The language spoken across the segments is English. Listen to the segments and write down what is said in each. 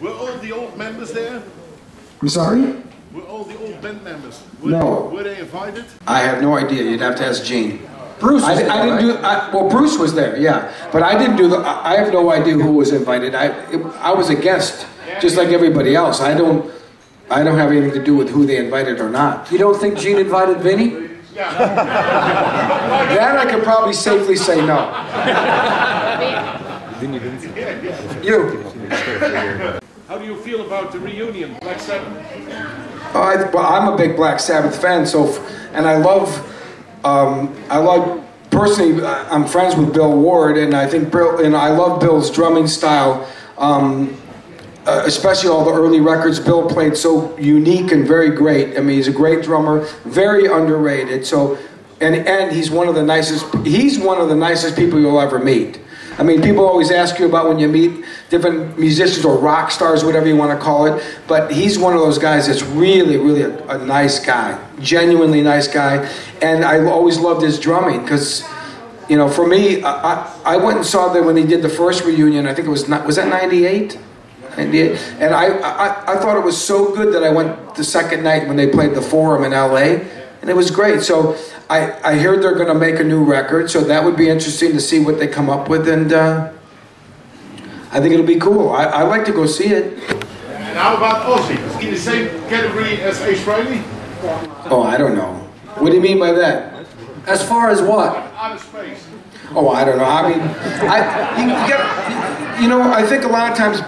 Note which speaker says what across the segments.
Speaker 1: Were all the old members there?
Speaker 2: I'm sorry?
Speaker 1: Were all the old band members? Were they invited?
Speaker 2: I have no idea. You'd have to ask Gene.
Speaker 3: Bruce was there,
Speaker 2: I didn't
Speaker 3: right?
Speaker 2: well, Bruce was there, yeah. But I didn't do the... I have no idea who was invited. I was a guest, just like everybody else. I don't have anything to do with who they invited or not.
Speaker 3: You don't think Gene invited Vinny?
Speaker 2: That I could probably safely say no. You.
Speaker 1: How do you feel about the reunion, Black Sabbath?
Speaker 2: Well, I'm a big Black Sabbath fan, and I love personally. I'm friends with Bill Ward, and I think I love Bill's drumming style, especially all the early records. Bill played so unique and very great. I mean, he's a great drummer, very underrated. So, and he's one of the nicest. He's one of the nicest people you'll ever meet. I mean, people always ask you about when you meet different musicians or rock stars, whatever you want to call it. But he's one of those guys that's really, really a nice guy, genuinely nice guy. And I always loved his drumming because, you know, for me, I went and saw that when he did the first reunion. I think it was that 98? 98? And I thought it was so good that I went the second night when they played the Forum in LA, and it was great. So I heard they're going to make a new record, so that would be interesting to see what they come up with, and I think it'll be cool. I'd like to go see it.
Speaker 1: And how about Ozzy? Is he in the same category as Ace Frehley?
Speaker 2: Oh, I don't know. What do you mean by that?
Speaker 3: As far as what?
Speaker 1: Out of space.
Speaker 2: Oh, I don't know. I mean, I think a lot of times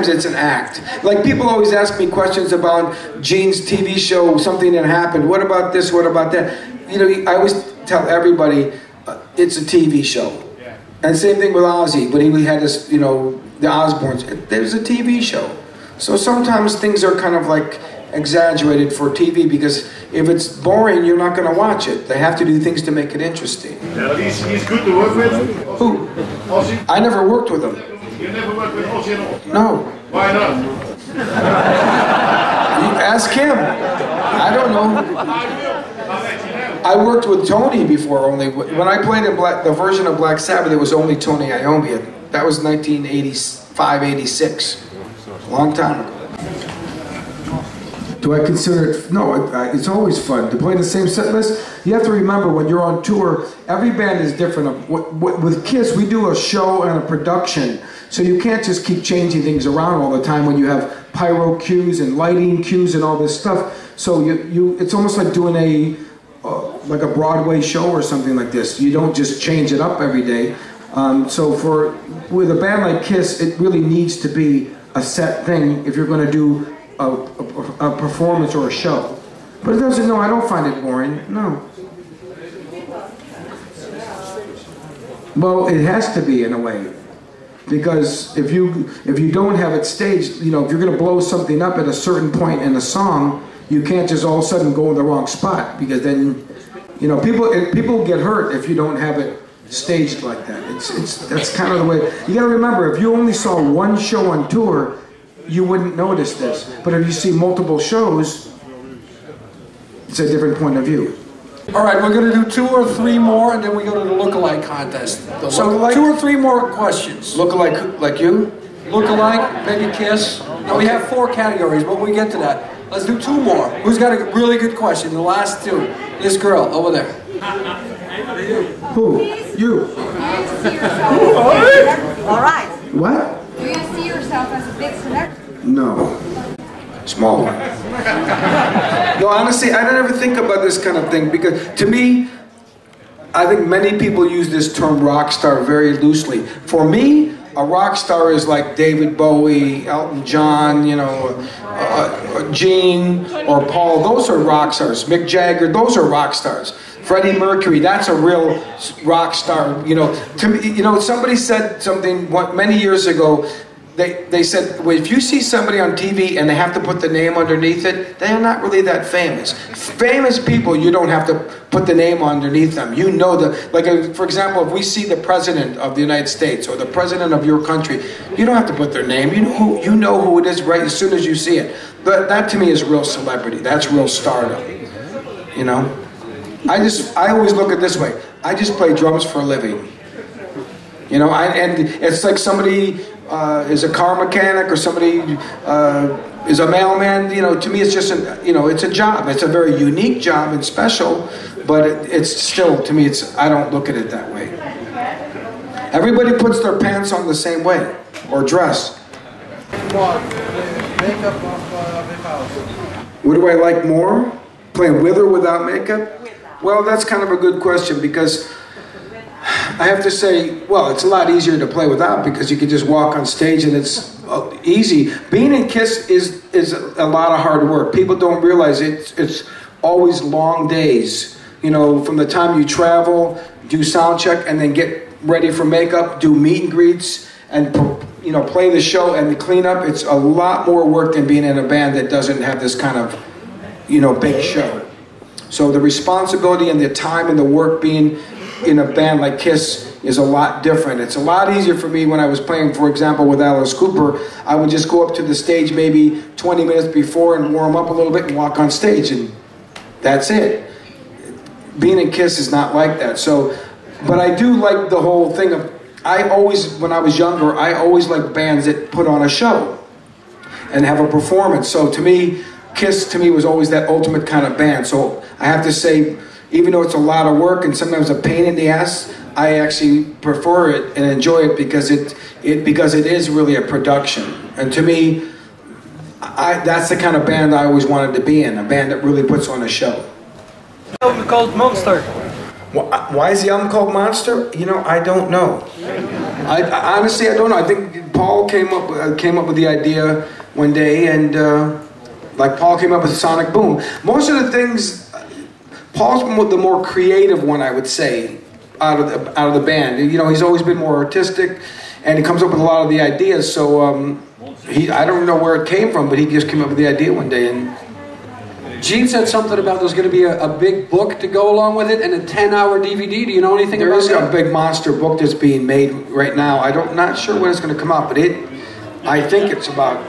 Speaker 2: it's an act. Like, people always ask me questions about Gene's TV show, something that happened. What about this? What about that? You know, I always tell everybody it's a TV show. Yeah. And same thing with Ozzy. But we had this, you know, the Osbournes. There's a TV show. So sometimes things are kind of like exaggerated for TV, because if it's boring, you're not going to watch it. They have to do things to make it interesting.
Speaker 1: Yeah, he's good to work with.
Speaker 2: Who?
Speaker 1: Ozzy?
Speaker 2: I never worked with him.
Speaker 1: You never worked with Ozzy at all?
Speaker 2: No.
Speaker 1: Why not?
Speaker 2: You ask him. I don't know.
Speaker 1: I will. I'll let you know.
Speaker 2: I worked with Tony before. Only when I played in the version of Black Sabbath, it was only Tony Iommi. That was 1985, 86. A long time ago. Do I consider it? No, it's always fun to play the same set list. You have to remember, when you're on tour, every band is different. With KISS, we do a show and a production, so you can't just keep changing things around all the time when you have pyro cues and lighting cues and all this stuff. So it's almost like doing like a Broadway show or something like this. You don't just change it up every day. So with a band like KISS, it really needs to be a set thing if you're going to do a performance or a show. But it doesn't, no, I don't find it boring, no. Well, it has to be in a way. Because if you don't have it staged, you know, if you're going to blow something up at a certain point in a song, you can't just all of a sudden go in the wrong spot, because then, you know, people get hurt if you don't have it staged like that. That's kind of the way. You got to remember, if you only saw one show on tour, you wouldn't notice this. But if you see multiple shows, it's a different point of view.
Speaker 3: All right, we're going to do 2 or 3 more, and then we go to the look-alike contest. So
Speaker 2: look-alike?
Speaker 3: 2 or 3 more questions.
Speaker 2: Look-alike, like you?
Speaker 3: Look-alike, maybe KISS. Now, we have 4 categories, but when we get to that, let's do 2 more. Who's got a really good question? The last 2. This girl over there.
Speaker 2: Who? You.
Speaker 4: Do you see yourself? All right.
Speaker 2: What?
Speaker 4: Do you see yourself as a big celebrity?
Speaker 2: No. Small one. No, honestly, I don't ever think about this kind of thing, because to me, I think many people use this term rock star very loosely. For me, a rock star is like David Bowie, Elton John, you know, Gene or Paul. Those are rock stars. Mick Jagger, those are rock stars. Freddie Mercury, that's a real rock star. You know, to me, you know, somebody said something many years ago. They said, well, if you see somebody on TV and they have to put the name underneath it, they are not really that famous. Famous people, you don't have to put the name underneath them. You know like, for example, if we see the President of the United States or the President of your country, you don't have to put their name. You know who it is right as soon as you see it. But that to me is real celebrity. That's real stardom. You know? I always look at it this way. I just play drums for a living. You know, and it's like somebody is a car mechanic or somebody is a mailman. You know, to me it's just it's a job. It's a very unique job and special, but it's still, to me, I don't look at it that way. Everybody puts their pants on the same way, or dress. What do I like more? Playing with or without makeup? Well, that's kind of a good question, because I have to say, well, it's a lot easier to play without because you can just walk on stage and it's easy. Being in KISS is a lot of hard work. People don't realize it's always long days. You know, from the time you travel, do sound check, and then get ready for makeup, do meet and greets, and play the show and the cleanup. It's a lot more work than being in a band that doesn't have this kind of, big show. So the responsibility and the time and the work being in a band like KISS is a lot different. It's a lot easier for me when I was playing, for example, with Alice Cooper. I would just go up to the stage maybe 20 minutes before and warm up a little bit and walk on stage, and that's it. Being in KISS is not like that. So, but I do like the whole thing of, when I was younger, I always liked bands that put on a show and have a performance. So to me, KISS was always that ultimate kind of band. So I have to say, even though it's a lot of work and sometimes a pain in the ass, I actually prefer it and enjoy it because it is really a production. And to me, that's the kind of band I always wanted to be in, a band that really puts on a show.
Speaker 5: Called Monster.
Speaker 2: Why is the album called Monster? I don't know. Honestly, I don't know. I think Paul came up with the idea one day, and like Paul came up with Sonic Boom. Most of the things, Paul's the more creative one, I would say, out of the band. He's always been more artistic, and he comes up with a lot of the ideas. So I don't know where it came from, but he just came up with the idea one day. And
Speaker 3: Gene said something about there's going to be a big book to go along with it and a 10-hour DVD. Do you know anything about that?
Speaker 2: There is a big monster book that's being made right now. Not sure when it's going to come out, but I think it's about,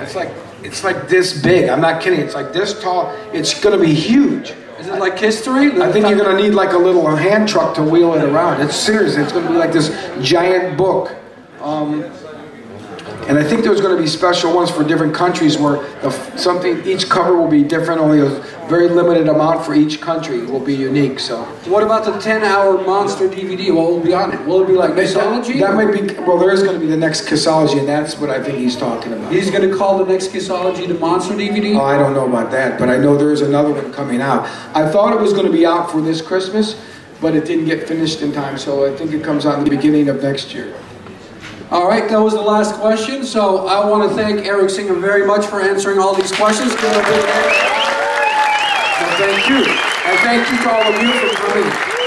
Speaker 2: it's like this big. I'm not kidding. It's like this tall. It's going to be huge.
Speaker 3: Is it like history?
Speaker 2: I think you're going to need like a little hand truck to wheel it around. It's serious. It's going to be like this giant book. And I think there's going to be special ones for different countries where each cover will be different. Only a very limited amount for each country will be unique. So,
Speaker 3: what about the 10-hour Monster DVD? What will be on it? Will it be like KISSology?
Speaker 2: That might be. Well, there is going to be the next KISSology, and that's what I think he's talking about.
Speaker 3: He's going to call the next KISSology the Monster DVD?
Speaker 2: Oh, I don't know about that, but I know there is another one coming out. I thought it was going to be out for this Christmas, but it didn't get finished in time, so I think it comes out in the beginning of next year.
Speaker 3: All right, that was the last question. So I want to thank Eric Singer very much for answering all these questions.
Speaker 2: Well, thank you. And thank you to all of you for coming.